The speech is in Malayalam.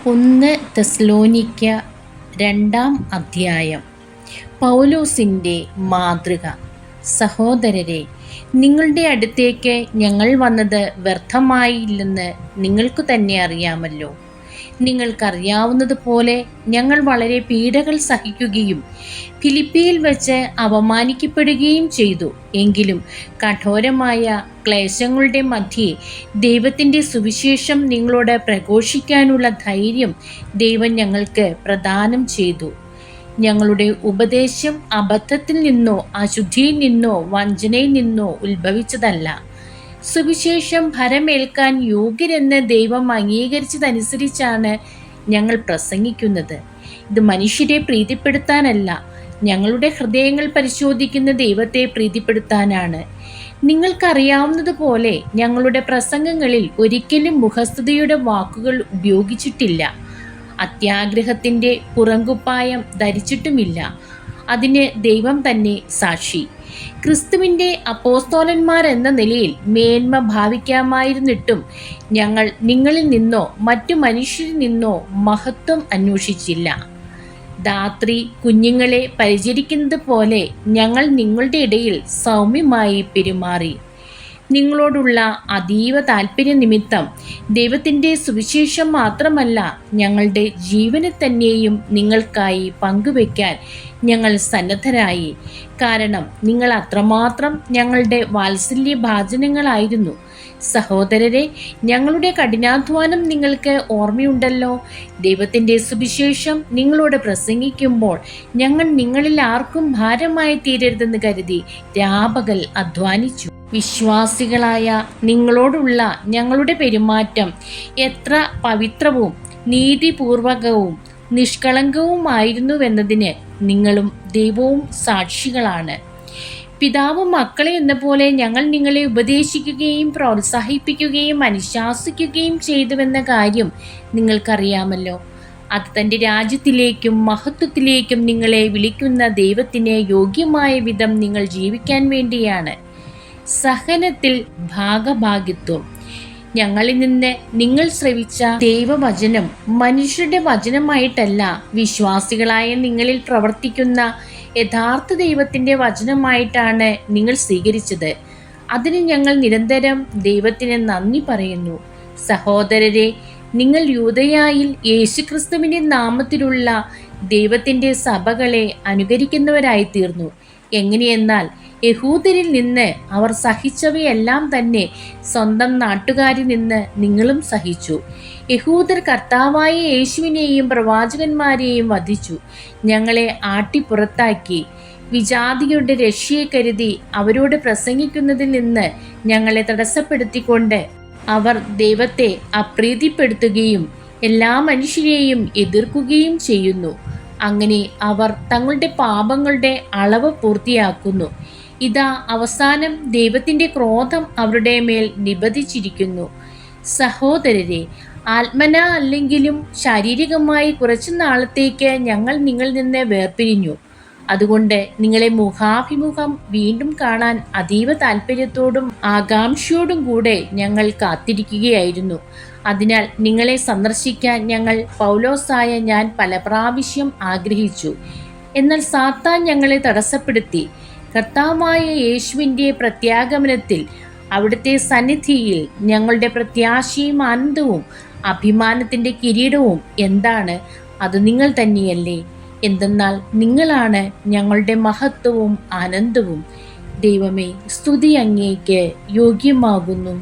ഒന്ന് തെസ്സലോനിക്ക 2-ാം അധ്യായം. പൗലോസിൻ്റെ മാതൃക. സഹോദരരെ, നിങ്ങളുടെ അടുത്തേക്ക് ഞങ്ങൾ വന്നത് വ്യർത്ഥമായില്ലെന്ന് നിങ്ങൾക്ക് തന്നെ അറിയാമല്ലോ. നിങ്ങൾക്കറിയാവുന്നതുപോലെ ഞങ്ങൾ വളരെ പീഡകൾ സഹിക്കുകയും ഫിലിപ്പിയിൽ വെച്ച് അപമാനിക്കപ്പെടുകയും ചെയ്തു. എങ്കിലും കഠോരമായ ക്ലേശങ്ങളുടെ മധ്യേ ദൈവത്തിൻ്റെ സുവിശേഷം നിങ്ങളോട് പ്രഘോഷിക്കാനുള്ള ധൈര്യം ദൈവം ഞങ്ങൾക്ക് പ്രദാനം ചെയ്തു. ഞങ്ങളുടെ ഉപദേശം അബദ്ധത്തിൽ നിന്നോ അശുദ്ധിയിൽ നിന്നോ വഞ്ചനയിൽ നിന്നോ ഉത്ഭവിച്ചതല്ല. സുവിശേഷം ഭരമേൽക്കാൻ യോഗ്യരെന്ന് ദൈവം അംഗീകരിച്ചതനുസരിച്ചാണ് ഞങ്ങൾ പ്രസംഗിക്കുന്നത്. ഇത് മനുഷ്യരെ പ്രീതിപ്പെടുത്താനല്ല, ഞങ്ങളുടെ ഹൃദയങ്ങൾ പരിശോധിക്കുന്ന ദൈവത്തെ പ്രീതിപ്പെടുത്താനാണ്. നിങ്ങൾക്കറിയാവുന്നതുപോലെ ഞങ്ങളുടെ പ്രസംഗങ്ങളിൽ ഒരിക്കലും മുഖസ്തുതിയുടെ വാക്കുകൾ ഉപയോഗിച്ചിട്ടില്ല. അത്യാഗ്രഹത്തിൻ്റെ പുറങ്കുപ്പായം ധരിച്ചിട്ടുമില്ല. അതിന് ദൈവം തന്നെ സാക്ഷി. ക്രിസ്തുവിൻ്റെ അപ്പോസ്തലന്മാരെന്ന നിലയിൽ മേന്മ ഭാവിക്കാമായിരുന്നിട്ടും ഞങ്ങൾ നിങ്ങളിൽ നിന്നോ മറ്റു മനുഷ്യരിൽ നിന്നോ മഹത്വം അന്വേഷിച്ചില്ല. ധാത്രി കുഞ്ഞുങ്ങളെ പരിചരിക്കുന്നത് പോലെ ഞങ്ങൾ നിങ്ങളുടെ ഇടയിൽ സൗമ്യമായി പെരുമാറി. നിങ്ങളോടുള്ള അതീവ താല്പര്യ നിമിത്തം ദൈവത്തിൻ്റെ സുവിശേഷം മാത്രമല്ല, ഞങ്ങളുടെ ജീവനെ തന്നെയും നിങ്ങൾക്കായി പങ്കുവയ്ക്കാൻ ഞങ്ങൾ സന്നദ്ധരായി. കാരണം നിങ്ങൾ അത്രമാത്രം ഞങ്ങളുടെ വാത്സല്യഭാജനങ്ങളായിരുന്നു. സഹോദരരെ, ഞങ്ങളുടെ കഠിനാധ്വാനം നിങ്ങൾക്ക് ഓർമ്മയുണ്ടല്ലോ. ദൈവത്തിൻ്റെ സുവിശേഷം നിങ്ങളോട് പ്രസംഗിക്കുമ്പോൾ ഞങ്ങൾ നിങ്ങളിൽ ആർക്കും ഭാരമായി തീരരുതെന്ന് കരുതി രാപകൽ അധ്വാനിച്ചു. വിശ്വാസികളായ നിങ്ങളോടുള്ള ഞങ്ങളുടെ പെരുമാറ്റം എത്ര പവിത്രവും നീതിപൂർവകവും നിഷ്കളങ്കവുമായിരുന്നുവെന്നതിന് നിങ്ങളും ദൈവവും സാക്ഷികളാണ്. പിതാവും മക്കളെ എന്ന പോലെ ഞങ്ങൾ നിങ്ങളെ ഉപദേശിക്കുകയും പ്രോത്സാഹിപ്പിക്കുകയും അനുശാസിക്കുകയും ചെയ്തുവെന്ന കാര്യം നിങ്ങൾക്കറിയാമല്ലോ. അത് തൻ്റെ രാജ്യത്തിലേക്കും മഹത്വത്തിലേക്കും നിങ്ങളെ വിളിക്കുന്ന ദൈവത്തിന് യോഗ്യമായ വിധം നിങ്ങൾ ജീവിക്കാൻ വേണ്ടിയാണ്. സഹനത്തിൽ ഭാഗഭാഗിത്വം. ഞങ്ങളിൽ നിന്ന് നിങ്ങൾ ശ്രവിച്ച ദൈവവചനം മനുഷ്യരുടെ വചനമായിട്ടല്ല, വിശ്വാസികളായ നിങ്ങളിൽ പ്രവർത്തിക്കുന്ന യഥാർത്ഥ ദൈവത്തിൻ്റെ വചനമായിട്ടാണ് നിങ്ങൾ സ്വീകരിച്ചത്. അതിന് ഞങ്ങൾ നിരന്തരം ദൈവത്തിന് നന്ദി പറയുന്നു. സഹോദരരെ, നിങ്ങൾ യൂദയായിൽ യേശുക്രിസ്തുവിൻ്റെ നാമത്തിലുള്ള ദൈവത്തിൻ്റെ സഭകളെ അനുകരിക്കുന്നവരായി തീർന്നു. എങ്ങനെയെന്നാൽ യഹൂദരിൽ നിന്ന് അവർ സഹിച്ചവയെല്ലാം തന്നെ സ്വന്തം നാട്ടുകാരിൽ നിന്ന് നിങ്ങളും സഹിച്ചു. യഹൂദർ കർത്താവായ യേശുവിനെയും പ്രവാചകന്മാരെയും വധിച്ചു. ഞങ്ങളെ ആട്ടിപ്പുറത്താക്കി. വിജാതികളുടെ രക്ഷയെ കരുതി അവരോട് പ്രസംഗിക്കുന്നതിൽ നിന്ന് ഞങ്ങളെ തടസ്സപ്പെടുത്തിക്കൊണ്ട് അവർ ദൈവത്തെ അപ്രീതിപ്പെടുത്തുകയും എല്ലാ മനുഷ്യരെയും എതിർക്കുകയും ചെയ്യുന്നു. അങ്ങനെ അവർ തങ്ങളുടെ പാപങ്ങളുടെ അളവ് പൂർത്തിയാക്കുന്നു. ഇതാ, അവസാനം ദൈവത്തിൻ്റെ ക്രോധം അവരുടെ മേൽ നിബന്ധിച്ചിരിക്കുന്നു. സഹോദരരെ, ആത്മന അല്ലെങ്കിലും ശാരീരികമായി കുറച്ചു നാളത്തേക്ക് ഞങ്ങൾ നിങ്ങളിൽ നിന്ന് വേർപിരിഞ്ഞു. അതുകൊണ്ട് നിങ്ങളെ മുഖാഭിമുഖം വീണ്ടും കാണാൻ അതീവ താല്പര്യത്തോടും ആകാംക്ഷയോടും കൂടെ ഞങ്ങൾ കാത്തിരിക്കുകയായിരുന്നു. അതിനാൽ നിങ്ങളെ സന്ദർശിക്കാൻ ഞങ്ങൾ പൗലോസായ ഞാൻ പല പ്രാവശ്യം ആഗ്രഹിച്ചു. എന്നാൽ സാത്താൻ ഞങ്ങളെ തടസ്സപ്പെടുത്തി. കർത്താവായ യേശുവിൻ്റെ പ്രത്യാഗമനത്തിൽ അവിടുത്തെ സന്നിധിയിൽ ഞങ്ങളുടെ പ്രത്യാശയും ആനന്ദവും അഭിമാനത്തിൻ്റെ കിരീടവും എന്താണ്? അത് നിങ്ങൾ തന്നെയല്ലേ? എന്തെന്നാൽ നിങ്ങളാണ് ഞങ്ങളുടെ മഹത്വവും ആനന്ദവും. ദൈവമേ, സ്തുതി അങ്ങേക്ക് യോഗ്യമാകുന്നു.